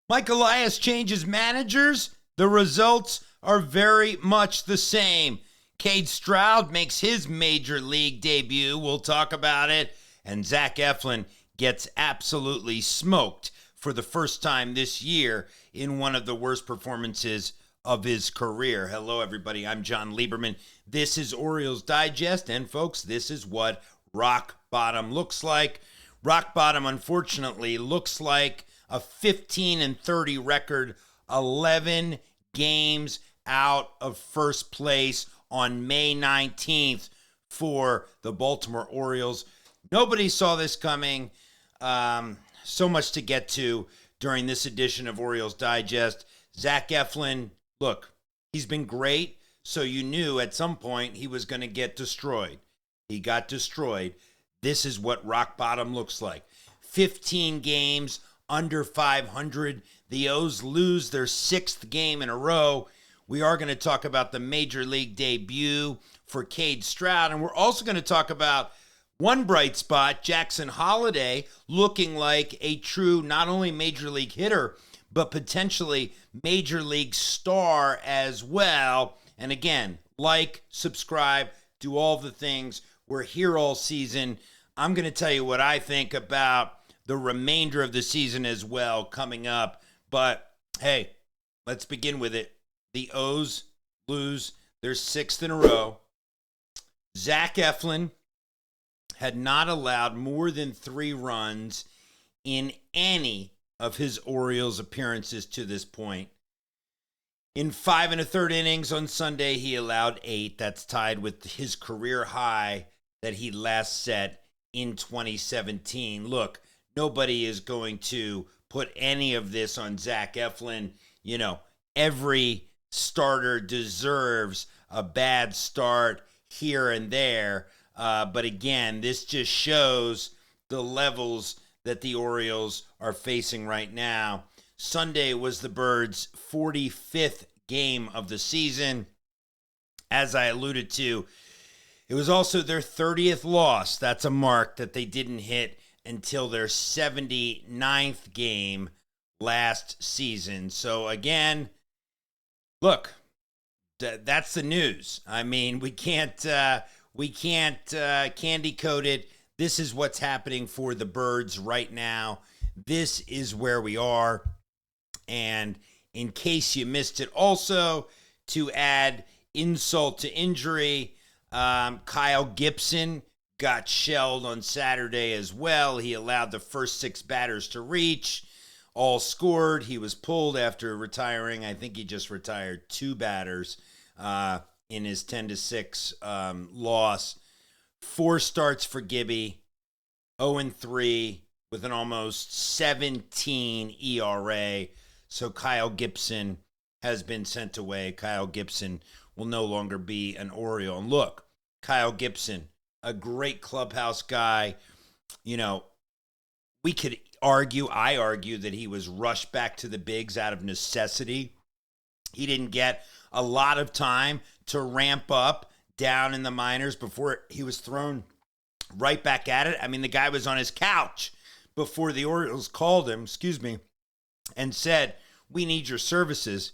Mike Elias changes managers. The results are very much the same. Cade Stroud makes his major league debut. We'll talk about it. And Zach Eflin gets absolutely smoked for the first time this year in one of the worst performances of his career. Hello, everybody. I'm Jon Leiberman. This is Orioles Digest. And, folks, this is what rock bottom looks like. Rock bottom, unfortunately, looks like a 15-30 record, 11 games out of first place on May 19th for the Baltimore Orioles. Nobody saw this coming. So much to get to during this edition of Orioles Digest. Zach Eflin, look, he's been great, so you knew at some point he was going to get destroyed. He got destroyed. This is what rock bottom looks like. 15 games under 500. The O's lose their sixth game in a row. We are going to talk about the major league debut for Cade Stroud, and we're also going to talk about one bright spot, Jackson Holliday, looking like a true not only major league hitter, but potentially major league star as well. And again, like, subscribe, do all the things. We're here all season. I'm going to tell you what I think about the remainder of the season as well coming up. But hey, let's begin with it. The O's lose their sixth in a row. Zach Eflin had not allowed more than 3 runs in any of his Orioles appearances to this point. In 5 1/3 innings on Sunday, he allowed 8. That's tied with his career high that he last set in 2017. Look, nobody is going to put any of this on Zach Eflin. You know, every starter deserves a bad start here and there. But again, this just shows the levels that the Orioles are facing right now. Sunday was the Birds' 45th game of the season. As I alluded to, it was also their 30th loss. That's a mark that they didn't hit until their 79th game last season. So again, look, that's the news. I mean, we can't candy coat it. This is what's happening for the Birds right now. This is where we are. And in case you missed it, also to add insult to injury, Kyle Gibson got shelled on Saturday as well. He allowed the first 6 batters to reach. All scored. He was pulled after retiring. I think he just retired 2 batters in his 10-6 loss. 4 starts for Gibby, 0-3 with an almost 17 ERA. So Kyle Gibson has been sent away. Kyle Gibson will no longer be an Oriole. And look, Kyle Gibson, a great clubhouse guy. You know, we could I argue that he was rushed back to the bigs out of necessity. He didn't get a lot of time to ramp up down in the minors before he was thrown right back at it. I mean, the guy was on his couch before the Orioles called him, and said, "We need your services."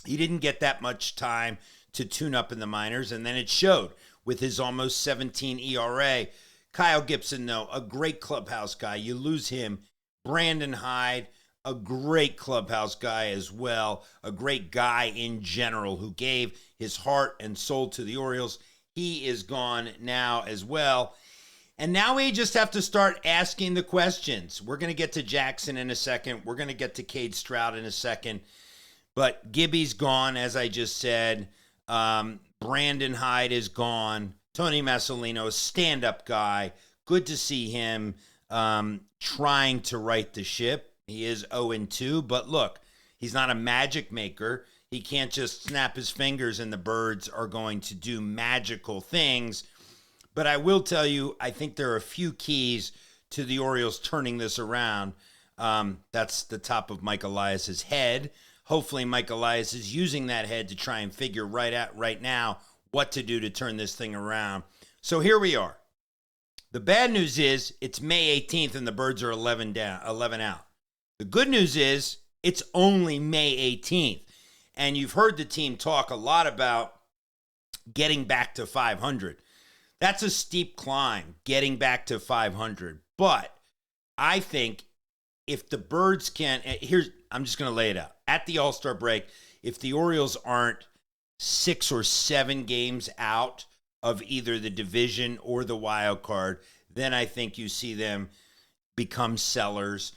He didn't get that much time to tune up in the minors, and then it showed with his almost 17 ERA. Kyle Gibson, though, a great clubhouse guy. You lose him. Brandon Hyde, a great clubhouse guy as well, a great guy in general who gave his heart and soul to the Orioles. He is gone now as well. And now we just have to start asking the questions. We're going to get to Jackson in a second. We're going to get to Cade Stroud in a second. But Gibby's gone, as I just said. Brandon Hyde is gone. Tony Massolino, a stand-up guy. Good to see him trying to right the ship. He is 0-2, but look, he's not a magic maker. He can't just snap his fingers and the Birds are going to do magical things. But I will tell you, I think there are a few keys to the Orioles turning this around. That's the top of Mike Elias's head. Hopefully Mike Elias is using that head to try and figure right now what to do to turn this thing around. So here we are. The bad news is it's May 18th and the Birds are 11 out. The good news is It's only May 18th. And you've heard the team talk a lot about getting back to 500. That's a steep climb, getting back to 500. But I think if the Birds can, I'm just going to lay it out. At the All-Star break, if the Orioles aren't 6 or 7 games out of either the division or the wild card, then I think you see them become sellers,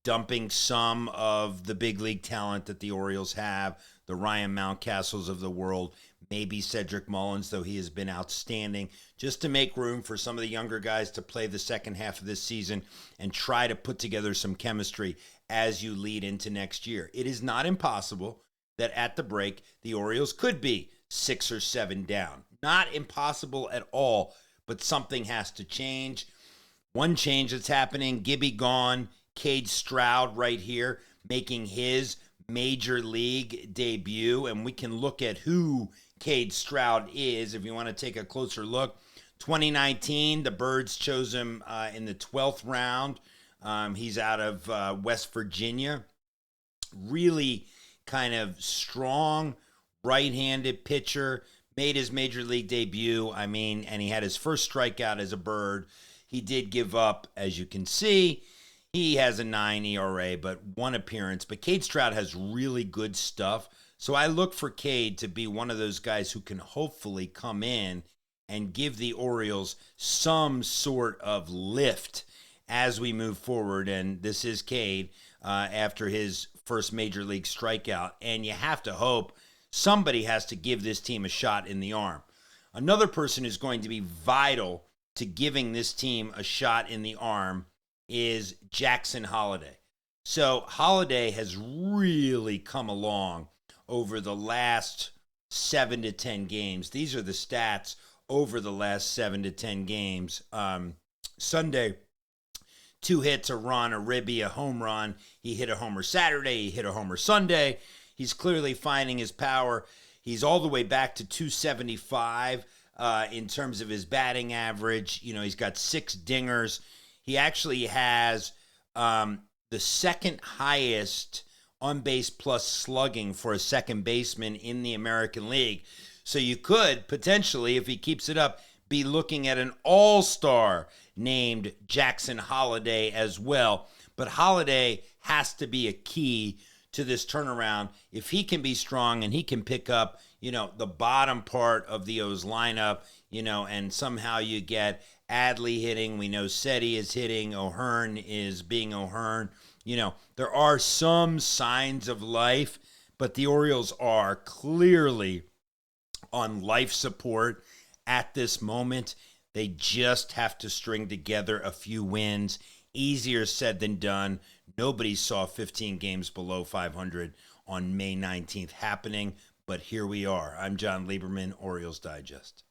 dumping some of the big league talent that the Orioles have, the Ryan Mountcastles of the world, maybe Cedric Mullins, though he has been outstanding, just to make room for some of the younger guys to play the second half of this season and try to put together some chemistry as you lead into next year. It is not impossible that at the break, the Orioles could be 6 or 7 down. Not impossible at all, but something has to change. One change that's happening, Gibby gone, Cade Stroud right here, making his major league debut, and we can look at who Cade Stroud is if you want to take a closer look. 2019, the Birds chose him in the 12th round. He's out of West Virginia. Really kind of strong right-handed pitcher, made his major league debut. And he had his first strikeout as a Bird. He did give up, as you can see. He has a 9 ERA, but 1 appearance. But Cade Stroud has really good stuff. So I look for Cade to be one of those guys who can hopefully come in and give the Orioles some sort of lift as we move forward. And this is Cade after his first major league strikeout. And you have to hope somebody has to give this team a shot in the arm. Another person who's going to be vital to giving this team a shot in the arm is Jackson Holliday. So Holliday has really come along over the last 7 to 10 games. These are the stats over the last 7 to 10 games. Sunday, 2 hits, a run, a ribby, a home run. He hit a homer Saturday. He hit a homer Sunday. He's clearly finding his power. He's all the way back to 275 in terms of his batting average. He's got 6 dingers. He actually has the second highest on-base plus slugging for a second baseman in the American League. So you could potentially, if he keeps it up, be looking at an all-star named Jackson Holliday as well. But Holliday has to be a key to this turnaround. If he can be strong and he can pick up, the bottom part of the O's lineup, and somehow you get Adley hitting. We know Cedi is hitting. O'Hearn is being O'Hearn. There are some signs of life, but the Orioles are clearly on life support at this moment. They just have to string together a few wins. Easier said than done. Nobody saw 15 games below 500 on May 19th happening, but here we are. I'm Jon Leiberman, Orioles Digest.